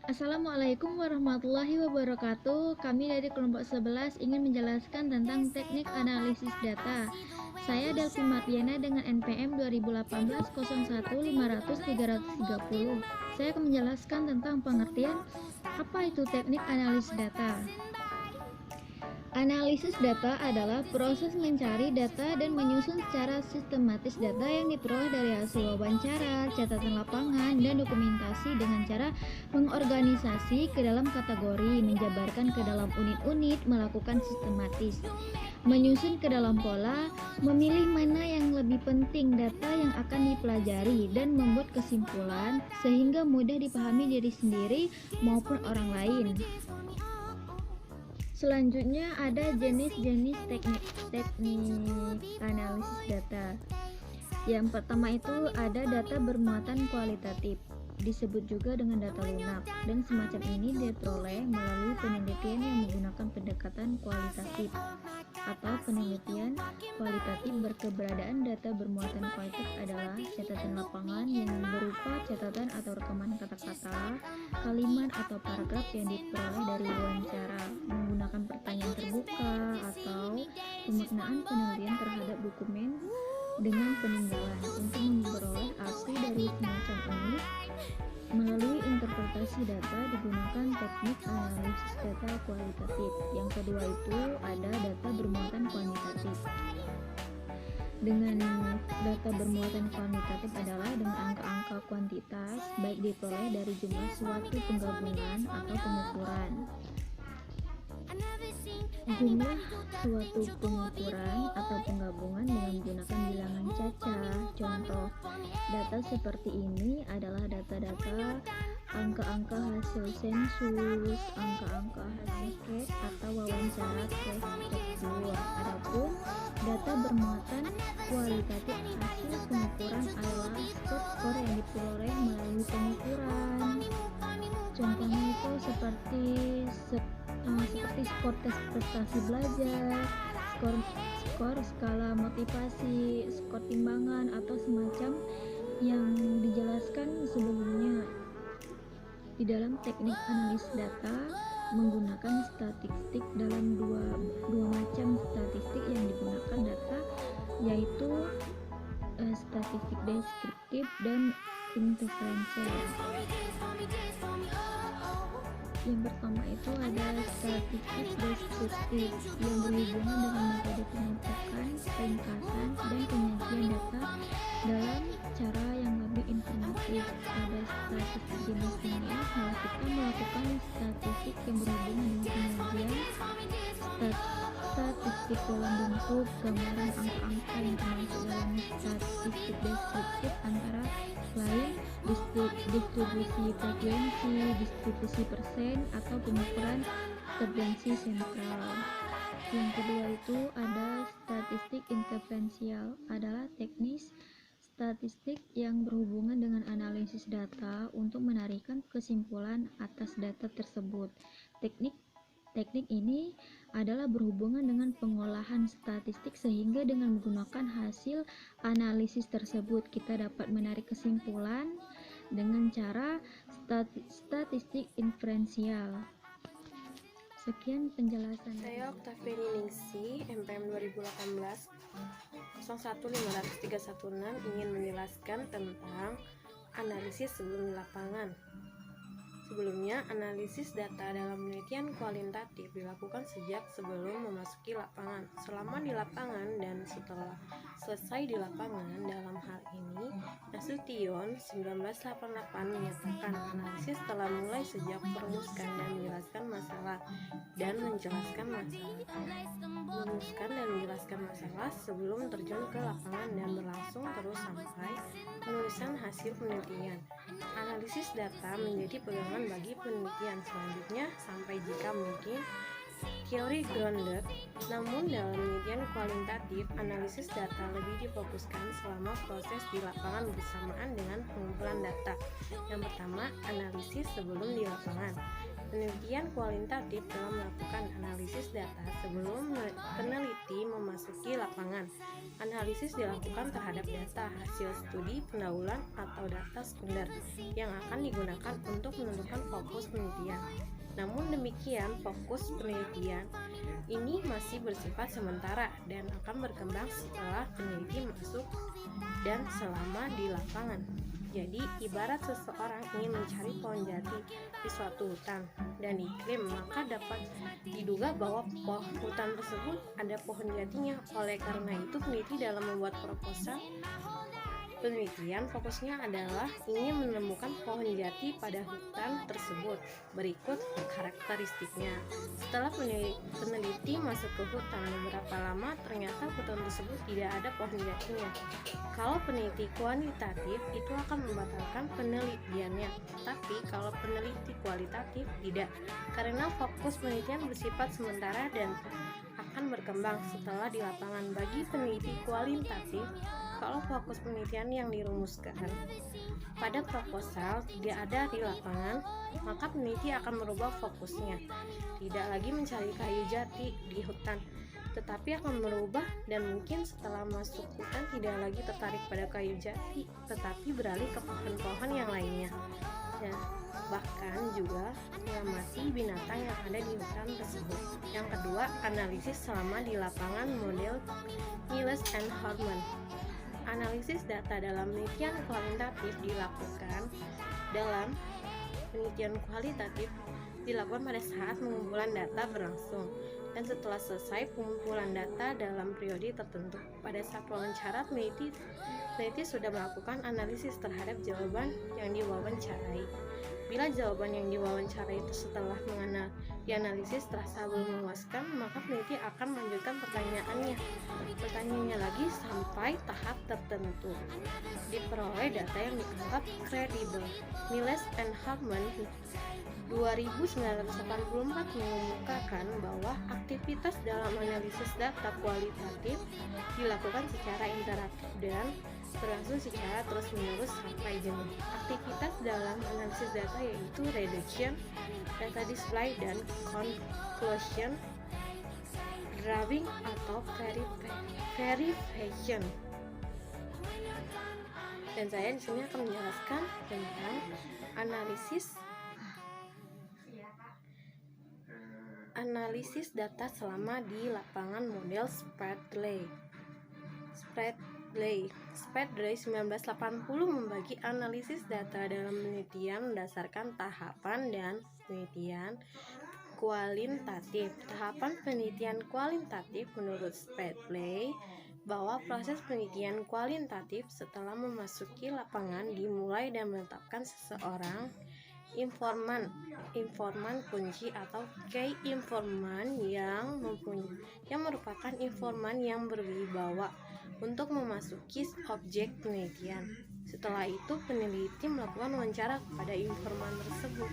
Assalamualaikum warahmatullahi wabarakatuh. Kami dari kelompok 11 ingin menjelaskan tentang teknik analisis data. Saya Delvi Mardiana dengan NPM 2018 01 500 330. Saya akan menjelaskan tentang pengertian apa itu teknik analisis data. Analisis data adalah proses mencari data dan menyusun secara sistematis data yang diperoleh dari hasil wawancara, catatan lapangan, dan dokumentasi dengan cara mengorganisasi ke dalam kategori, menjabarkan ke dalam unit-unit, melakukan sistematis, menyusun ke dalam pola, memilih mana yang lebih penting data yang akan dipelajari, dan membuat kesimpulan sehingga mudah dipahami diri sendiri maupun orang lain. Selanjutnya ada jenis-jenis teknik analisis data. Yang pertama itu ada data bermuatan kualitatif, disebut juga dengan data lunak, dan semacam ini diperoleh melalui penelitian yang menggunakan pendekatan kualitatif atau penelitian kualitatif. Berkeberadaan data bermuatan kualitatif adalah catatan lapangan yang berupa catatan atau rekaman kata-kata, kalimat atau paragraf yang diperoleh dari wawancara, menggunakan pertanyaan terbuka atau pemaknaan penelitian terhadap dokumen dengan peninggalan. Untuk memperoleh arti dari semacam ini melalui interpretasi data digunakan teknik analisis data kualitatif. Yang kedua itu ada data bermuatan kuantitatif. Dengan data bermuatan kuantitatif adalah dengan angka-angka kuantitas, baik diperoleh dari jumlah suatu penggabungan atau pengukuran. Jumlah suatu pengukuran atau penggabungan dengan menggunakan bilangan cacah. Contoh data seperti ini adalah data-data angka-angka hasil sensus, angka-angka hasil case atau wawancara case kedua. Adapun data bermuatan kualitatif hasil pengukuran adalah skor yang diperoleh melalui pengukuran. Contohnya itu seperti skor tes prestasi belajar, skor skala motivasi, skor timbangan, atau semacam yang dijelaskan sebelumnya. Di dalam teknik analisis data menggunakan statistik dalam dua macam statistik yang digunakan data, yaitu statistik deskriptif dan inferensial. Yang pertama itu ada statistik deskriptif yang berhubungan dengan metode penumpukan, ringkasan, dan penyajian data dalam cara yang lebih informatif. Pada statistik jenis ini, kita melakukan statistik yang berhubungan dengan penyajian statistik dalam bentuk gambaran angka-angka yang termasuk dalam statistik deskriptif antara lain distribusi frekuensi, distribusi persen, atau pengukuran intervensi sentral. Yang kedua itu ada statistik interferensial, adalah teknis statistik yang berhubungan dengan analisis data untuk menarikkan kesimpulan atas data tersebut. Teknik ini adalah berhubungan dengan pengolahan statistik sehingga dengan menggunakan hasil analisis tersebut kita dapat menarik kesimpulan dengan cara statistik inferensial. Sekian penjelasan. Saya Oktaviani Ningsih, NPM 2018 01500 ingin menjelaskan tentang analisis sebelum di lapangan. Sebelumnya, analisis data dalam penelitian kualitatif dilakukan sejak sebelum memasuki lapangan, selama di lapangan, dan setelah selesai di lapangan. Dalam hal ini, Nasution 1988 menyatakan analisis telah mulai sejak merumuskan dan menjelaskan masalah sebelum terjun ke lapangan dan berlangsung terus sampai penulisan hasil penelitian. Analisis data menjadi pegangan bagi penelitian selanjutnya sampai jika mungkin teori grounded. Namun dalam penelitian kualitatif, analisis data lebih difokuskan selama proses di lapangan bersamaan dengan pengumpulan data. Yang pertama, analisis sebelum di lapangan. Penelitian kualitatif dalam melakukan analisis data sebelum peneliti memasuki lapangan. Analisis dilakukan terhadap data hasil studi pendahuluan atau data sekunder yang akan digunakan untuk menentukan fokus penelitian. Namun demikian, fokus penelitian ini masih bersifat sementara dan akan berkembang setelah peneliti masuk dan selama di lapangan. Jadi, ibarat seseorang ingin mencari pohon jati di suatu hutan dan iklim, maka dapat diduga bahwa hutan tersebut ada pohon jatinya. Oleh karena itu, peneliti dalam membuat proposal penelitian fokusnya adalah ingin menemukan pohon jati pada hutan tersebut. Berikut karakteristiknya. Setelah peneliti masuk ke hutan beberapa lama, ternyata hutan tersebut tidak ada pohon jatinya. Kalau peneliti kuantitatif itu akan membatalkan penelitiannya, tapi kalau peneliti kualitatif tidak, karena fokus penelitian bersifat sementara dan akan berkembang setelah di lapangan. Bagi peneliti kualitatif, kalau fokus penelitian yang dirumuskan pada proposal tidak ada di lapangan, maka peneliti akan merubah fokusnya, tidak lagi mencari kayu jati di hutan, tetapi akan merubah dan mungkin setelah masuk hutan tidak lagi tertarik pada kayu jati, tetapi beralih ke pohon-pohon yang lainnya. Dan bahkan juga mengamati binatang yang ada di hutan tersebut. Yang kedua, analisis selama di lapangan model Miles and Harman. Analisis data dalam penelitian kualitatif dilakukan pada saat pengumpulan data berlangsung dan setelah selesai pengumpulan data dalam periode tertentu. Pada saat wawancara, peneliti sudah melakukan analisis terhadap jawaban yang diwawancarai. Bila jawaban yang diwawancarai itu setelah dianalisis terasa belum memuaskan, maka peneliti akan melanjutkan pertanyaannya lagi sampai tahap tertentu. Diperoleh data yang dianggap kredibel. Miles and Harman 2984 mengemukakan bahwa aktivitas dalam analisis data kualitatif dilakukan secara interaktif dan berlangsung secara terus-menerus sampai jenuh. Aktivitas dalam analisis data yaitu reduction, data display, dan conclusion drawing atau verification. Dan saya di sini akan menjelaskan tentang analisis data selama di lapangan model Spradley 1980 membagi analisis data dalam penelitian berdasarkan tahapan dan penelitian kualitatif. Tahapan penelitian kualitatif menurut Spradley bahwa proses penelitian kualitatif setelah memasuki lapangan dimulai dan menetapkan seseorang informan kunci atau key informan yang merupakan informan yang berwibawa untuk memasuki objek penelitian. Setelah itu peneliti melakukan wawancara kepada informan tersebut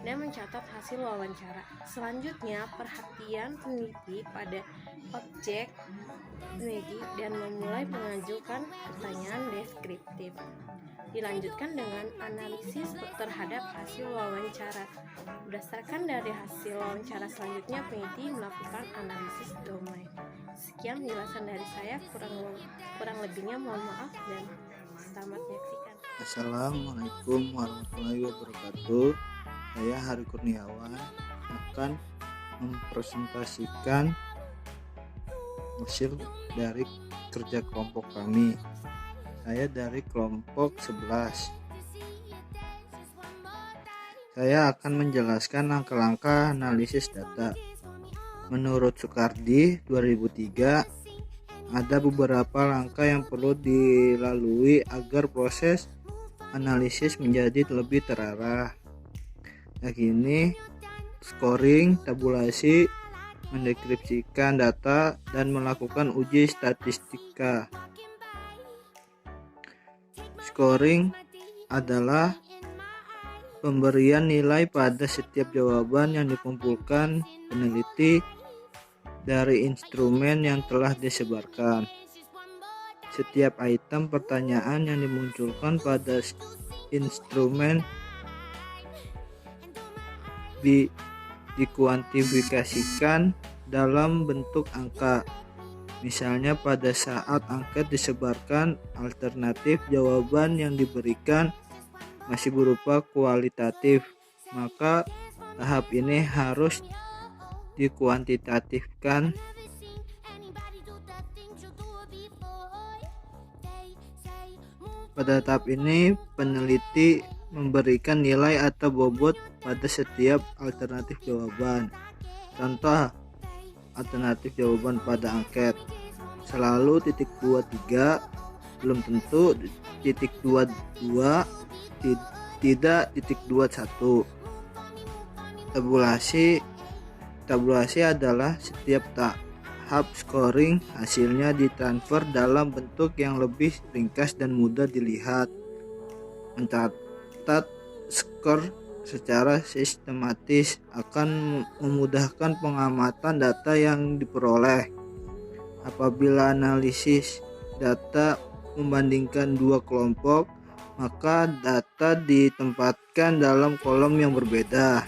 dan mencatat hasil wawancara. Selanjutnya perhatian peneliti pada objek peneliti dan memulai mengajukan pertanyaan deskriptif. Dilanjutkan dengan analisis terhadap hasil wawancara. Berdasarkan dari hasil wawancara selanjutnya, peneliti melakukan analisis domain. Sekian penjelasan dari saya, kurang lebihnya mohon maaf dan selamat menyaksikan. Assalamualaikum warahmatullahi wabarakatuh. Saya Hari Kurniawan akan mempresentasikan hasil dari kerja kelompok kami. Saya dari kelompok 11. Saya akan menjelaskan langkah-langkah analisis data. Menurut Soekardi 2003, ada beberapa langkah yang perlu dilalui agar proses analisis menjadi lebih terarah. Yakni scoring, tabulasi, mendeskripsikan data, dan melakukan uji statistika. Scoring adalah pemberian nilai pada setiap jawaban yang dikumpulkan peneliti dari instrumen yang telah disebarkan. Setiap item pertanyaan yang dimunculkan pada instrumen dikuantifikasikan dalam bentuk angka. Misalnya pada saat angket disebarkan, alternatif jawaban yang diberikan masih berupa kualitatif, maka tahap ini harus dikuantitatifkan. Pada tahap ini, peneliti memberikan nilai atau bobot pada setiap alternatif jawaban. Contoh alternatif jawaban pada angket: selalu titik 23, belum tentu titik 22, tidak titik 21. Tabulasi adalah setiap tahap scoring hasilnya ditransfer dalam bentuk yang lebih ringkas dan mudah dilihat. Mencatat skor secara sistematis akan memudahkan pengamatan data yang diperoleh. Apabila analisis data membandingkan dua kelompok, maka data ditempatkan dalam kolom yang berbeda.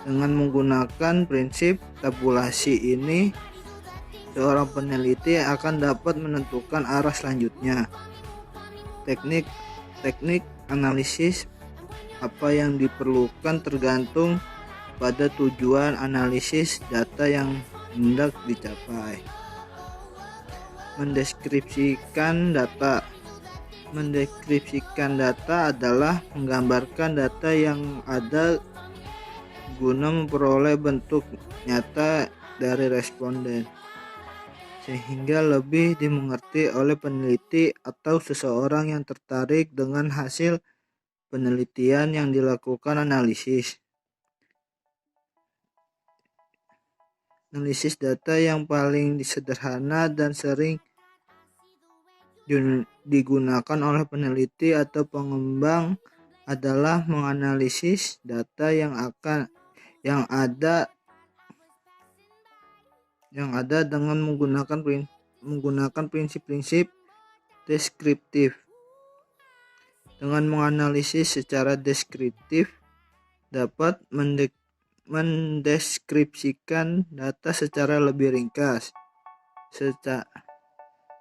Dengan menggunakan prinsip tabulasi ini, seorang peneliti akan dapat menentukan arah selanjutnya. Teknik analisis apa yang diperlukan tergantung pada tujuan analisis data yang hendak dicapai. Mendeskripsikan data adalah menggambarkan data yang ada guna memperoleh bentuk nyata dari responden, sehingga lebih dimengerti oleh peneliti atau seseorang yang tertarik dengan hasil penelitian yang dilakukan. Analisis data yang paling sederhana dan sering digunakan oleh peneliti atau pengembang adalah menganalisis data yang ada dengan menggunakan prinsip-prinsip deskriptif. Dengan menganalisis secara deskriptif dapat mendeskripsikan data secara lebih ringkas,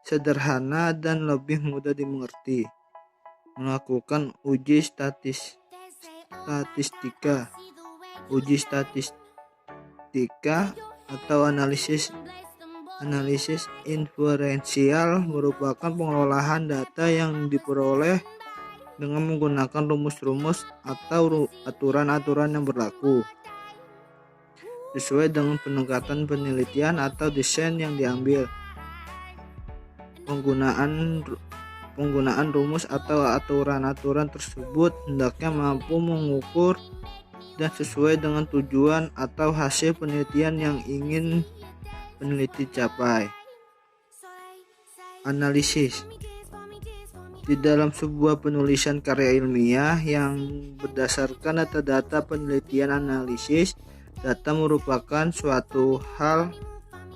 sederhana dan lebih mudah dimengerti. Melakukan uji statistika atau analisis inferensial merupakan pengolahan data yang diperoleh dengan menggunakan rumus-rumus atau aturan-aturan yang berlaku sesuai dengan pendekatan penelitian atau desain yang diambil. Penggunaan rumus atau aturan-aturan tersebut hendaknya mampu mengukur dan sesuai dengan tujuan atau hasil penelitian yang ingin peneliti capai. Analisis. Di dalam sebuah penulisan karya ilmiah yang berdasarkan data-data penelitian analisis, data merupakan suatu hal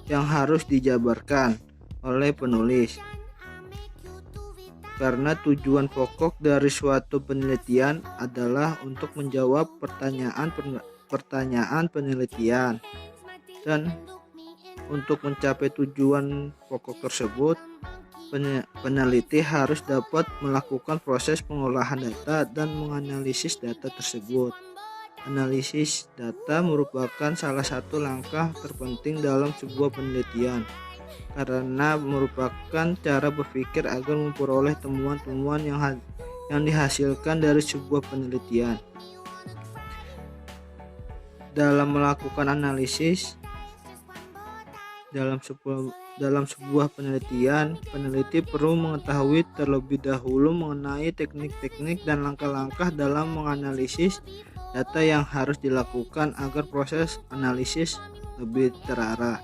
yang harus dijabarkan oleh penulis. Karena tujuan pokok dari suatu penelitian adalah untuk menjawab pertanyaan penelitian. Dan untuk mencapai tujuan pokok tersebut, peneliti harus dapat melakukan proses pengolahan data dan menganalisis data tersebut. Analisis data merupakan salah satu langkah terpenting dalam sebuah penelitian, karena merupakan cara berpikir agar memperoleh temuan-temuan yang dihasilkan dari sebuah penelitian. Dalam melakukan analisis dalam sebuah penelitian, peneliti perlu mengetahui terlebih dahulu mengenai teknik-teknik dan langkah-langkah dalam menganalisis data yang harus dilakukan agar proses analisis lebih terarah.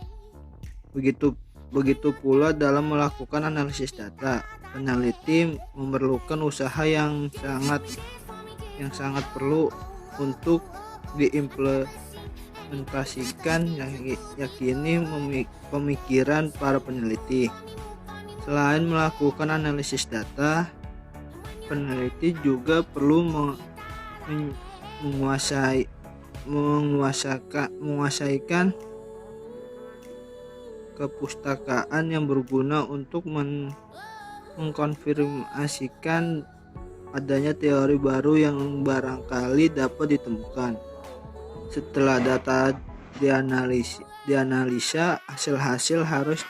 Begitu pula dalam melakukan analisis data, peneliti memerlukan usaha yang sangat perlu untuk diimplementasikan, yakini pemikiran para peneliti. Selain melakukan analisis data, peneliti juga perlu menguasaikan kepustakaan yang berguna untuk mengkonfirmasikan adanya teori baru yang barangkali dapat ditemukan. Setelah data dianalisa, hasil-hasil harus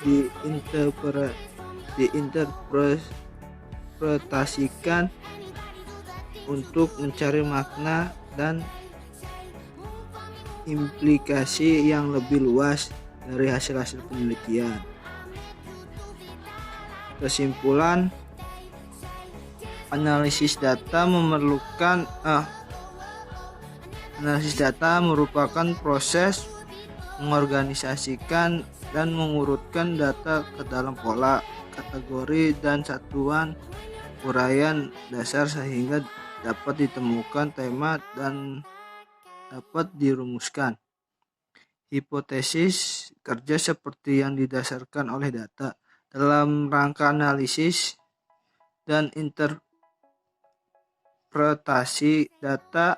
diinterpretasikan untuk mencari makna dan implikasi yang lebih luas dari hasil-hasil penelitian. Kesimpulan, analisis data merupakan proses mengorganisasikan dan mengurutkan data ke dalam pola, kategori, dan satuan uraian dasar sehingga dapat ditemukan tema dan dapat dirumuskan hipotesis kerja seperti yang didasarkan oleh data. Dalam rangka analisis dan interpretasi data,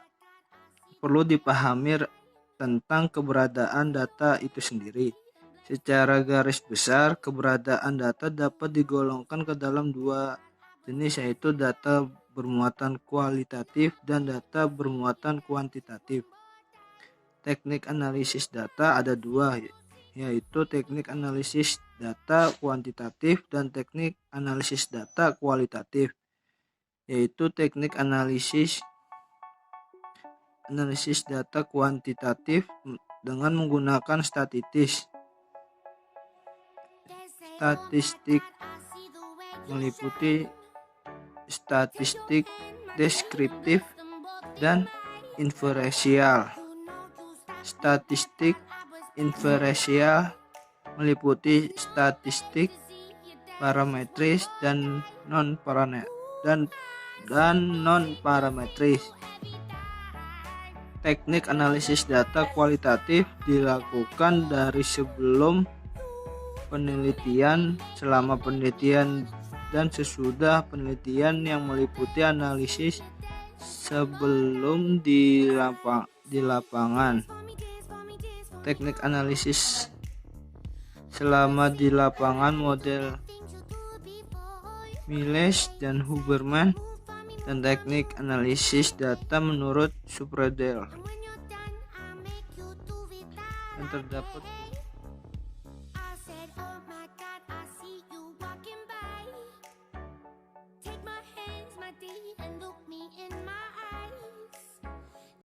perlu dipahami tentang keberadaan data itu sendiri. Secara garis besar, keberadaan data dapat digolongkan ke dalam dua jenis, yaitu data bermuatan kualitatif dan data bermuatan kuantitatif. Teknik analisis data ada dua, yaitu teknik analisis data kuantitatif dan teknik analisis data kualitatif. Yaitu teknik analisis data kuantitatif dengan menggunakan statistik meliputi statistik deskriptif dan inferensial. Statistik inferensial meliputi statistik parametris dan non-parametris. Teknik analisis data kualitatif dilakukan dari sebelum penelitian, selama penelitian, dan sesudah penelitian yang meliputi analisis sebelum di lapangan. Teknik analisis selama di lapangan model Miles dan Huberman, dan teknik analisis data menurut Supradel. Dan terdapat Take my hands, my D, and look me in my